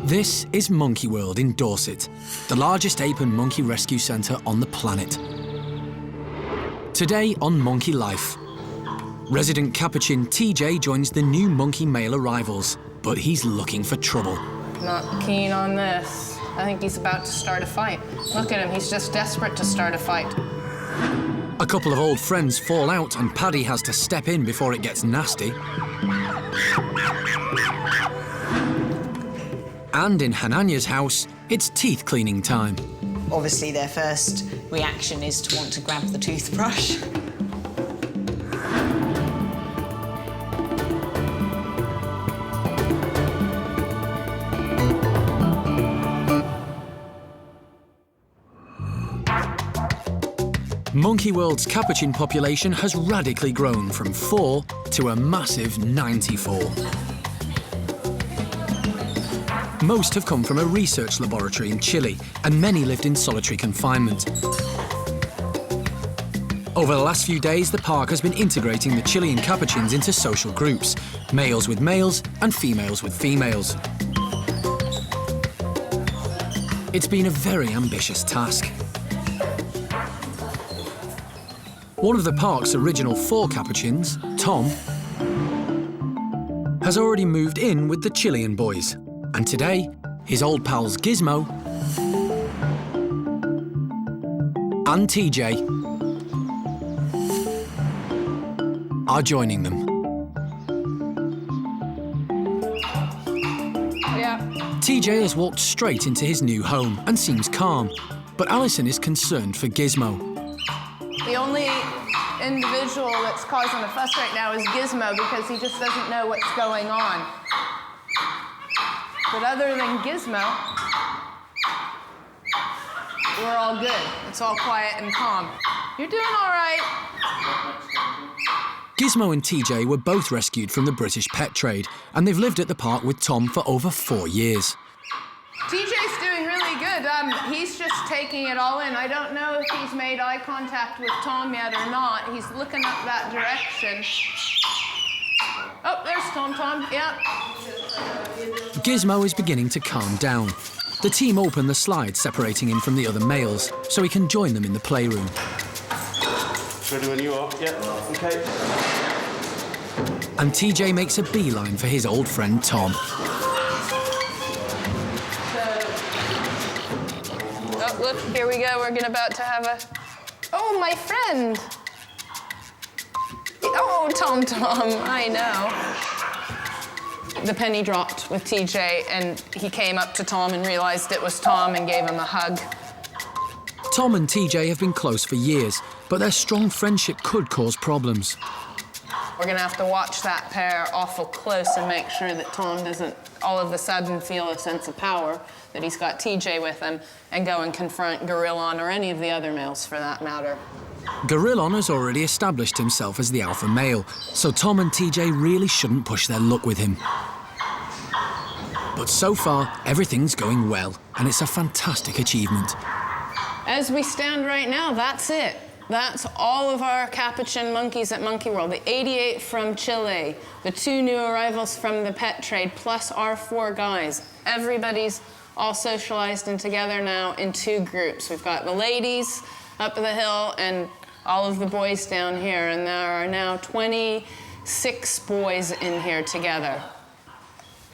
This is Monkey World in Dorset, the largest ape and monkey rescue centre on the planet. Today on Monkey Life, resident Capuchin TJ joins the new monkey male arrivals, but he's looking for trouble. Not keen on this. I think he's about to start a fight. Look at him, he's just desperate to start a fight. A couple of old friends fall out and Paddy has to step in before it gets nasty. And in Hananya's house, it's teeth cleaning time. Obviously, their first reaction is to want to grab the toothbrush. Monkey World's Capuchin population has radically grown from 4 to a massive 94. Most have come from a research laboratory in Chile, and many lived in solitary confinement. Over the last few days, the park has been integrating the Chilean Capuchins into social groups, males with males and females with females. It's been a very ambitious task. One of the park's original 4 Capuchins, Tom, has already moved in with the Chilean boys. And today, his old pals Gizmo and TJ are joining them. Yeah. TJ has walked straight into his new home and seems calm, but Alison is concerned for Gizmo. The only individual that's causing a fuss right now is Gizmo because he just doesn't know what's going on. But other than Gizmo, we're all good. It's all quiet and calm. You're doing all right. Gizmo and TJ were both rescued from the British pet trade, and they've lived at the park with Tom for over 4 years. TJ's doing really good. He's just taking it all in. I don't know if he's made eye contact with Tom yet or not. He's looking up that direction. Oh, there's Tom, yeah. Gizmo is beginning to calm down. The team open the slide separating him from the other males, so he can join them in the playroom. Ready when you are? Yeah, okay. And TJ makes a beeline for his old friend Tom. Oh, look, here we go. We're about to have a... Oh, my friend. Oh, Tom, I know. The penny dropped with TJ, and he came up to Tom and realized it was Tom and gave him a hug. Tom and TJ have been close for years, but their strong friendship could cause problems. We're gonna have to watch that pair awful close and make sure that Tom doesn't all of a sudden feel a sense of power, that he's got TJ with him, and go and confront Gorillon or any of the other males for that matter. Gorillon has already established himself as the alpha male, so Tom and TJ really shouldn't push their luck with him. But so far, everything's going well, and it's a fantastic achievement. As we stand right now, that's it. That's all of our Capuchin monkeys at Monkey World. The 88 from Chile, the 2 new arrivals from the pet trade, plus our 4 guys. Everybody's all socialized and together now in 2 groups. We've got the ladies up the hill and all of the boys down here, and there are now 26 boys in here together.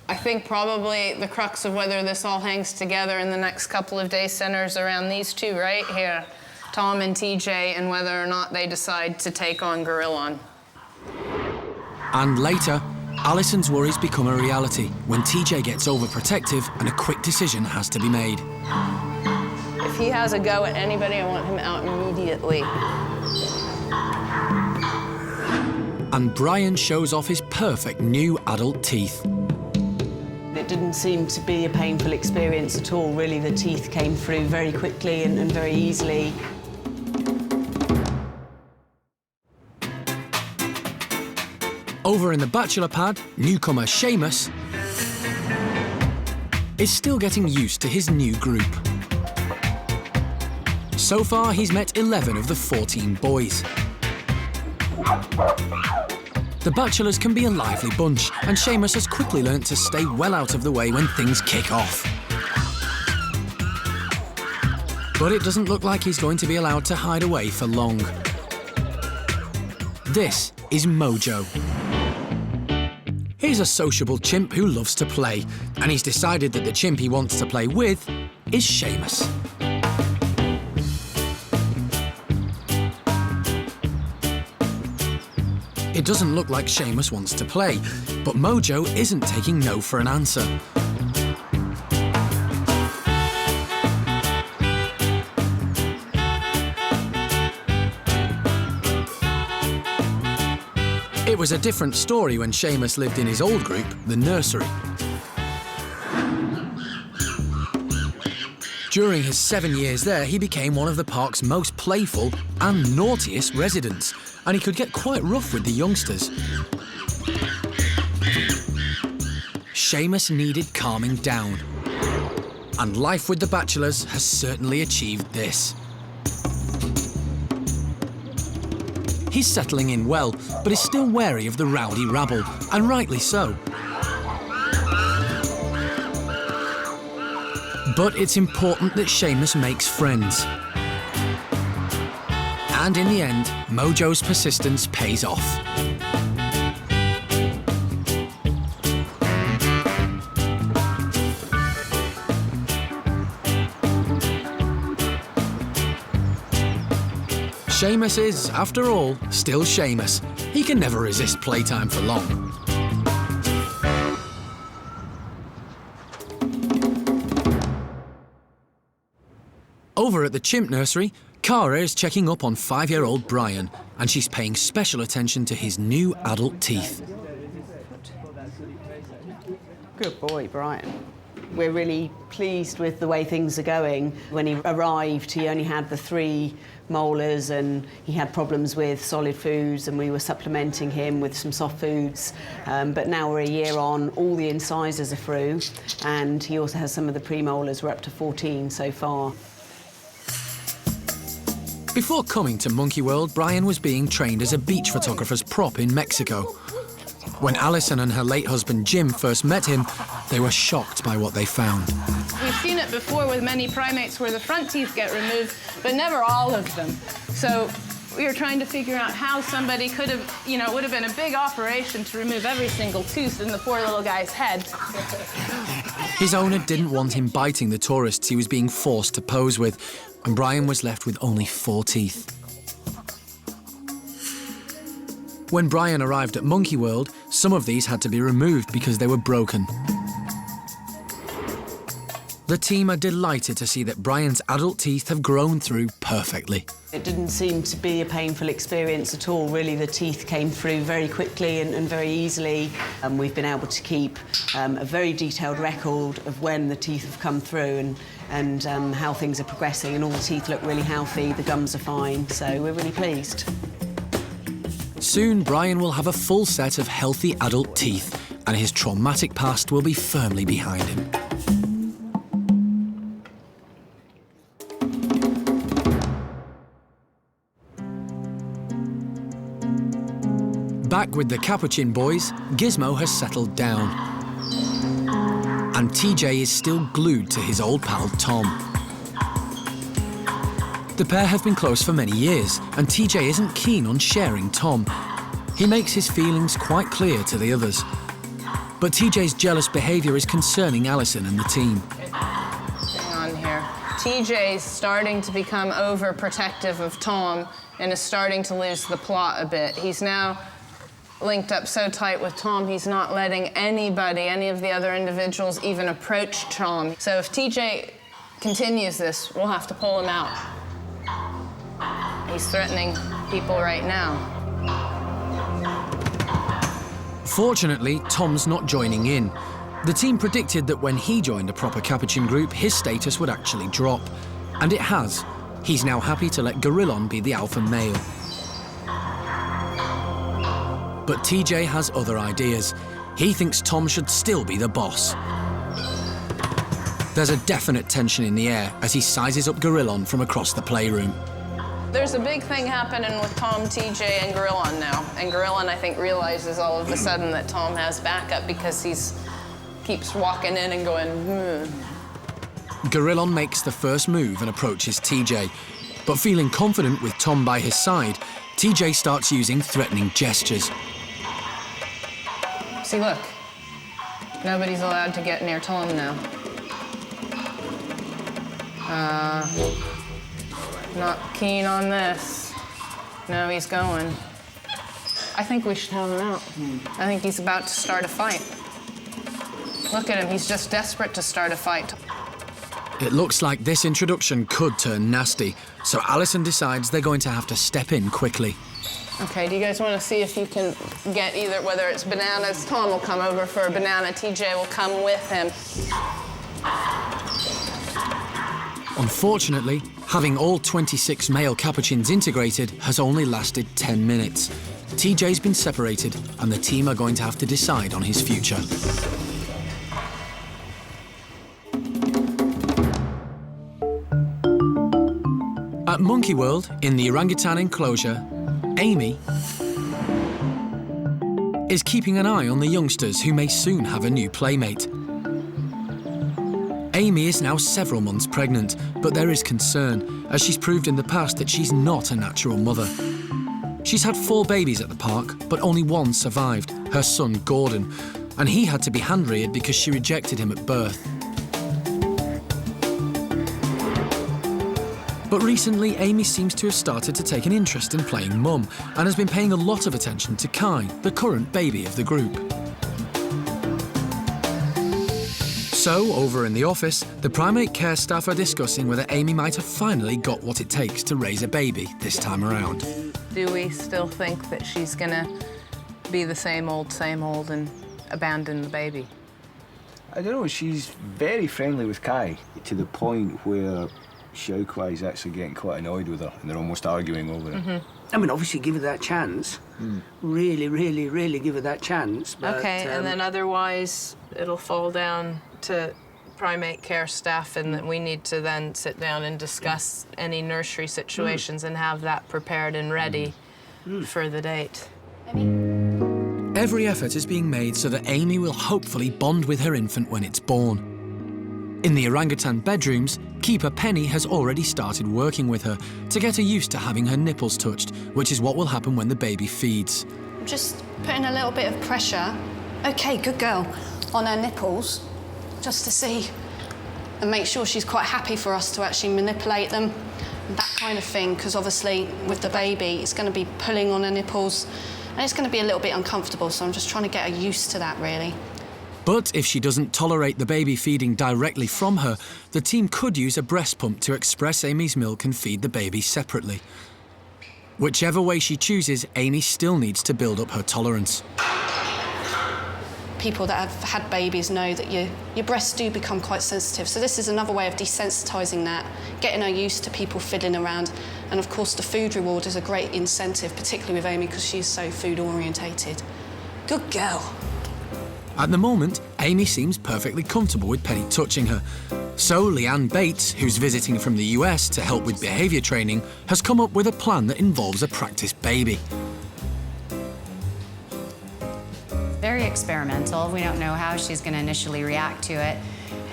I think probably the crux of whether this all hangs together in the next couple of days centers around these 2 right here, Tom and TJ, and whether or not they decide to take on Gorillon. And later, Alison's worries become a reality when TJ gets overprotective and a quick decision has to be made. If he has a go at anybody, I want him out immediately. And Brian shows off his perfect new adult teeth. It didn't seem to be a painful experience at all, really. The teeth came through very quickly and very easily. Over in the bachelor pad, newcomer Sheamus is still getting used to his new group. So far, he's met 11 of the 14 boys. The Bachelors can be a lively bunch, and Sheamus has quickly learnt to stay well out of the way when things kick off. But it doesn't look like he's going to be allowed to hide away for long. This is Mojo. He's a sociable chimp who loves to play, and he's decided that the chimp he wants to play with is Sheamus. It doesn't look like Sheamus wants to play, but Mojo isn't taking no for an answer. It was a different story when Sheamus lived in his old group, the nursery. During his 7 years there, he became one of the park's most playful and naughtiest residents, and he could get quite rough with the youngsters. Sheamus needed calming down, and life with the Bachelors has certainly achieved this. He's settling in well, but is still wary of the rowdy rabble, and rightly so. But it's important that Sheamus makes friends. And in the end, Mojo's persistence pays off. Sheamus is, after all, still Sheamus. He can never resist playtime for long. Over at the chimp nursery, Cara is checking up on 5-year-old Brian, and she's paying special attention to his new adult teeth. Good boy, Brian. We're really pleased with the way things are going. When he arrived, he only had the 3 molars and he had problems with solid foods, and we were supplementing him with some soft foods. But now we're a year on, all the incisors are through, and he also has some of the premolars. We're up to 14 so far. Before coming to Monkey World, Brian was being trained as a beach photographer's prop in Mexico. When Alison and her late husband Jim first met him, they were shocked by what they found. We've seen it before with many primates where the front teeth get removed, but never all of them. So we were trying to figure out how somebody could have, it would have been a big operation to remove every single tooth in the poor little guy's head. His owner didn't want him biting the tourists he was being forced to pose with, and Brian was left with only 4 teeth. When Brian arrived at Monkey World, some of these had to be removed because they were broken. The team are delighted to see that Brian's adult teeth have grown through perfectly. It didn't seem to be a painful experience at all, really. The teeth came through very quickly and very easily. We've been able to keep a very detailed record of when the teeth have come through and how things are progressing, and all the teeth look really healthy, the gums are fine, so we're really pleased. Soon, Brian will have a full set of healthy adult teeth, and his traumatic past will be firmly behind him. Back with the Capuchin boys, Gizmo has settled down. And TJ is still glued to his old pal Tom. The pair have been close for many years, and TJ isn't keen on sharing Tom. He makes his feelings quite clear to the others. But TJ's jealous behaviour is concerning Alison and the team. Hang on here. TJ's starting to become overprotective of Tom and is starting to lose the plot a bit. He's now linked up so tight with Tom, he's not letting anybody, any of the other individuals, even approach Tom. So if TJ continues this, we'll have to pull him out. He's threatening people right now. Fortunately, Tom's not joining in. The team predicted that when he joined a proper Capuchin group, his status would actually drop. And it has. He's now happy to let Gorillon be the alpha male. But TJ has other ideas. He thinks Tom should still be the boss. There's a definite tension in the air as he sizes up Gorillon from across the playroom. There's a big thing happening with Tom, TJ, and Gorillon now. And Gorillon, I think, realizes all of a sudden that Tom has backup because keeps walking in and going, Gorillon makes the first move and approaches TJ. But feeling confident with Tom by his side, TJ starts using threatening gestures. See, look. Nobody's allowed to get near Tom now. Not keen on this. No, he's going. I think we should have him out. I think he's about to start a fight. Look at him, he's just desperate to start a fight. It looks like this introduction could turn nasty, so Alison decides they're going to have to step in quickly. Okay, do you guys want to see if you can get either, whether it's bananas, Tom will come over for a banana, TJ will come with him. Unfortunately, having all 26 male Capuchins integrated has only lasted 10 minutes. TJ's been separated, and the team are going to have to decide on his future. At Monkey World, in the orangutan enclosure, Amy is keeping an eye on the youngsters who may soon have a new playmate. Amy is now several months pregnant, but there is concern, as she's proved in the past that she's not a natural mother. She's had 4 babies at the park, but only one survived, her son Gordon, and he had to be hand-reared because she rejected him at birth. But recently, Amy seems to have started to take an interest in playing mum and has been paying a lot of attention to Kai, the current baby of the group. So, over in the office, the primate care staff are discussing whether Amy might have finally got what it takes to raise a baby this time around. Do we still think that she's gonna be the same old, and abandon the baby? I don't know, she's very friendly with Kai, to the point where Xiaokuai is actually getting quite annoyed with her, and they're almost arguing over it. I mean, obviously give her that chance. Really, really, really give her that chance. But, Okay, and then otherwise it'll fall down to primate care staff, and that we need to then sit down and discuss any nursery situations and have that prepared and ready for the date. Every effort is being made so that Amy will hopefully bond with her infant when it's born. In the orangutan bedrooms, keeper Penny has already started working with her to get her used to having her nipples touched, which is what will happen when the baby feeds. I'm just putting a little bit of pressure, okay, good girl, on her nipples, just to see and make sure she's quite happy for us to actually manipulate them, and that kind of thing, because obviously with the baby, it's going to be pulling on her nipples, and it's going to be a little bit uncomfortable, so I'm just trying to get her used to that, really. But if she doesn't tolerate the baby feeding directly from her, the team could use a breast pump to express Amy's milk and feed the baby separately. Whichever way she chooses, Amy still needs to build up her tolerance. People that have had babies know that your breasts do become quite sensitive, so this is another way of desensitising that, getting her used to people fiddling around, and of course the food reward is a great incentive, particularly with Amy because she's so food orientated. Good girl. At the moment, Amy seems perfectly comfortable with Penny touching her. So Leanne Bates, who's visiting from the US to help with behaviour training, has come up with a plan that involves a practice baby. Very experimental. We don't know how she's going to initially react to it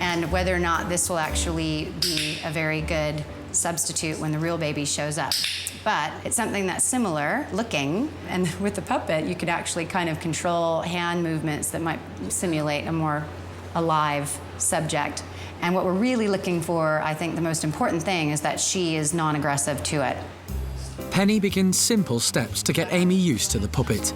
and whether or not this will actually be a very good substitute when the real baby shows up. But it's something that's similar looking, and with the puppet, you could actually kind of control hand movements that might simulate a more alive subject. And what we're really looking for, I think the most important thing, is that she is non-aggressive to it. Penny begins simple steps to get Amy used to the puppet.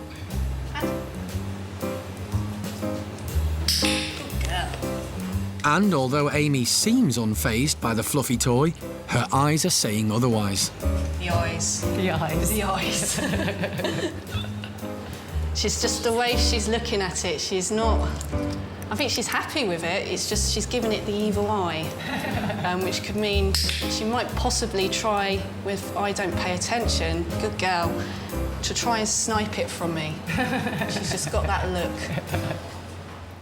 And although Amy seems unfazed by the fluffy toy, her eyes are saying otherwise. The eyes. The eyes. The eyes. She's just the way she's looking at it, she's not... I think she's happy with it, it's just she's giving it the evil eye, which could mean she might possibly try with I don't pay attention, good girl, to try and snipe it from me. She's just got that look.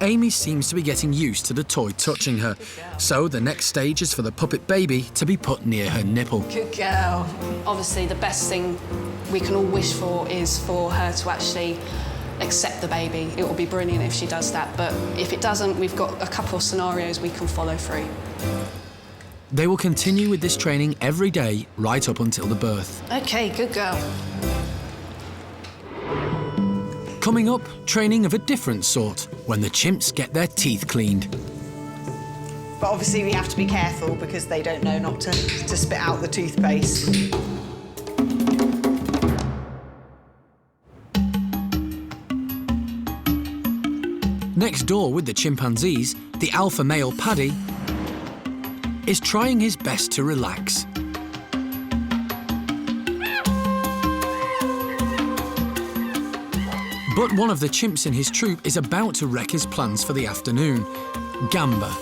Amy seems to be getting used to the toy touching her, so the next stage is for the puppet baby to be put near her nipple. Good girl. Obviously, the best thing we can all wish for is for her to actually accept the baby. It will be brilliant if she does that, but if it doesn't, we've got a couple of scenarios we can follow through. They will continue with this training every day, right up until the birth. Okay, good girl. Coming up, training of a different sort, when the chimps get their teeth cleaned. But obviously we have to be careful because they don't know not to spit out the toothpaste. Next door with the chimpanzees, the alpha male Paddy is trying his best to relax. But one of the chimps in his troop is about to wreck his plans for the afternoon. Gamba.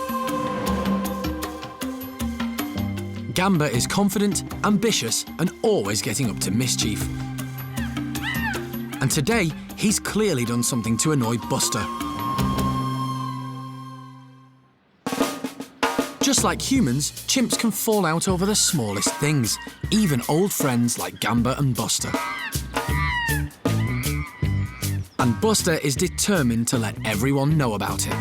Gamba is confident, ambitious, and always getting up to mischief. And today, he's clearly done something to annoy Buster. Just like humans, chimps can fall out over the smallest things, even old friends like Gamba and Buster. And Buster is determined to let everyone know about it.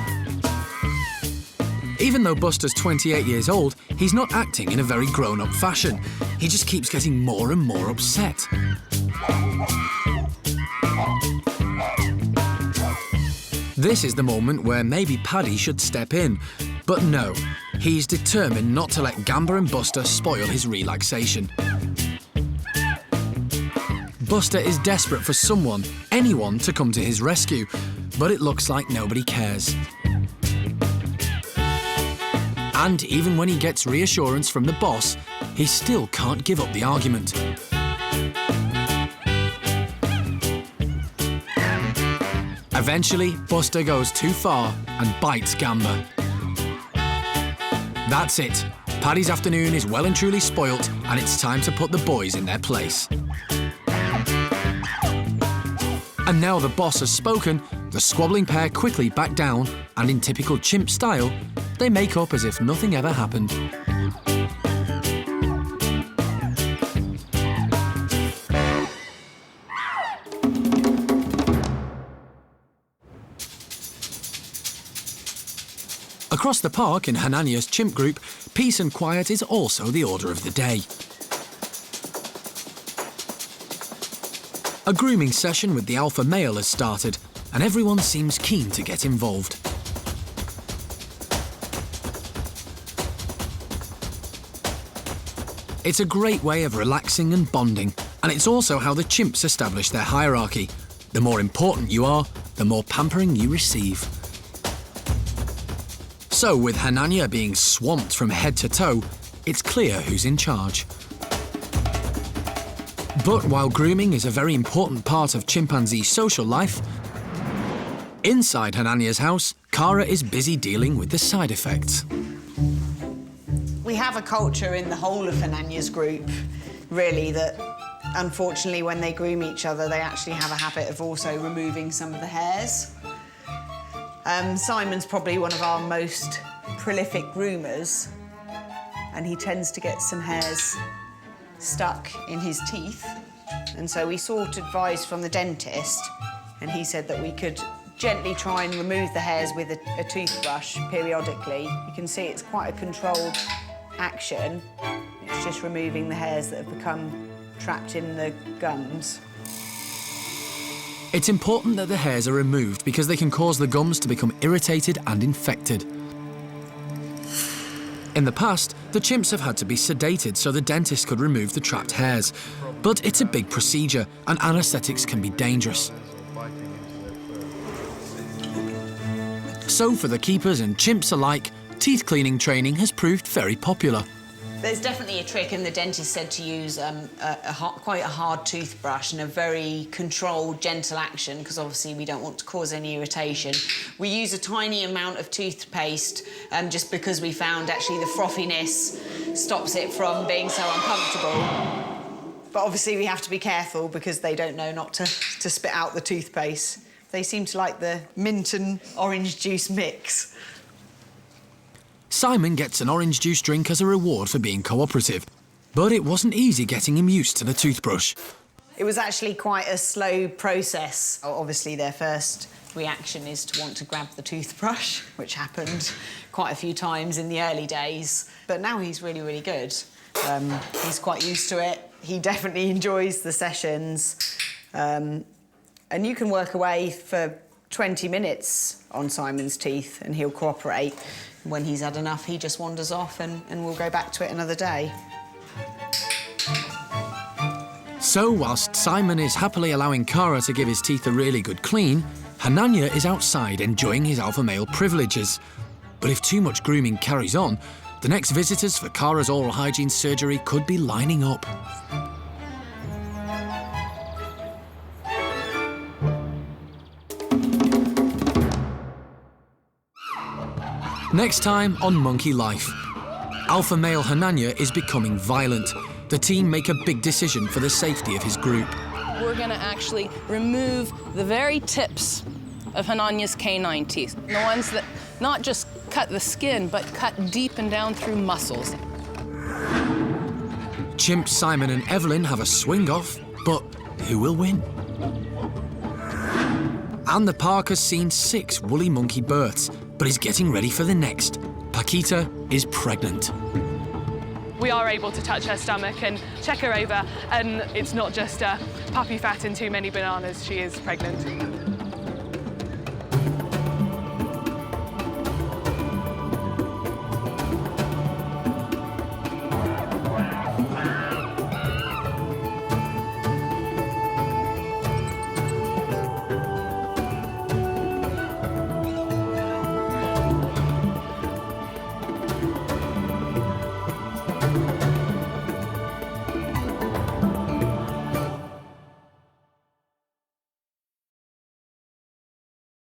Even though Buster's 28 years old, he's not acting in a very grown-up fashion. He just keeps getting more and more upset. This is the moment where maybe Paddy should step in. But no, he's determined not to let Gamba and Buster spoil his relaxation. Buster is desperate for someone, anyone, to come to his rescue, but it looks like nobody cares. And even when he gets reassurance from the boss, he still can't give up the argument. Eventually, Buster goes too far and bites Gamba. That's it. Paddy's afternoon is well and truly spoilt, and it's time to put the boys in their place. And now the boss has spoken, the squabbling pair quickly back down, and in typical chimp style, they make up as if nothing ever happened. Across the park in Hanania's chimp group, peace and quiet is also the order of the day. A grooming session with the alpha male has started, and everyone seems keen to get involved. It's a great way of relaxing and bonding, and it's also how the chimps establish their hierarchy. The more important you are, the more pampering you receive. So, with Hanania being swamped from head to toe, it's clear who's in charge. But while grooming is a very important part of chimpanzee social life, inside Hanania's house, Kara is busy dealing with the side effects. We have a culture in the whole of Hanania's group, really, that unfortunately when they groom each other, they actually have a habit of also removing some of the hairs. Simon's probably one of our most prolific groomers, and he tends to get some hairs stuck in his teeth. And so we sought advice from the dentist, and he said that we could gently try and remove the hairs with a toothbrush periodically. You can see it's quite a controlled action. It's just removing the hairs that have become trapped in the gums. It's important that the hairs are removed because they can cause the gums to become irritated and infected. In the past, the chimps have had to be sedated so the dentist could remove the trapped hairs. But it's a big procedure, and anaesthetics can be dangerous. So for the keepers and chimps alike, teeth cleaning training has proved very popular. There's definitely a trick, and the dentist said to use quite a hard toothbrush and a very controlled, gentle action, because obviously we don't want to cause any irritation. We use a tiny amount of toothpaste just because we found actually the frothiness stops it from being so uncomfortable. But obviously we have to be careful because they don't know not to spit out the toothpaste. They seem to like the mint and orange juice mix. Simon gets an orange juice drink as a reward for being cooperative, but it wasn't easy getting him used to the toothbrush. It was actually quite a slow process. Obviously, their first reaction is to want to grab the toothbrush, which happened quite a few times in the early days. But now he's really, really good. He's quite used to it. He definitely enjoys the sessions. And you can work away for 20 minutes on Simon's teeth and he'll cooperate. When he's had enough, he just wanders off and we'll go back to it another day. So, whilst Simon is happily allowing Cara to give his teeth a really good clean, Hananya is outside enjoying his alpha male privileges. But if too much grooming carries on, the next visitors for Cara's oral hygiene surgery could be lining up. Next time on Monkey Life. Alpha male Hananya is becoming violent. The team make a big decision for the safety of his group. We're going to actually remove the very tips of Hananya's canine teeth. The ones that not just cut the skin, but cut deep and down through muscles. Chimp Simon and Evelyn have a swing-off, but who will win? And the park has seen 6 woolly monkey births, but is getting ready for the next. Paquita is pregnant. We are able to touch her stomach and check her over, and it's not just puppy fat and too many bananas, she is pregnant.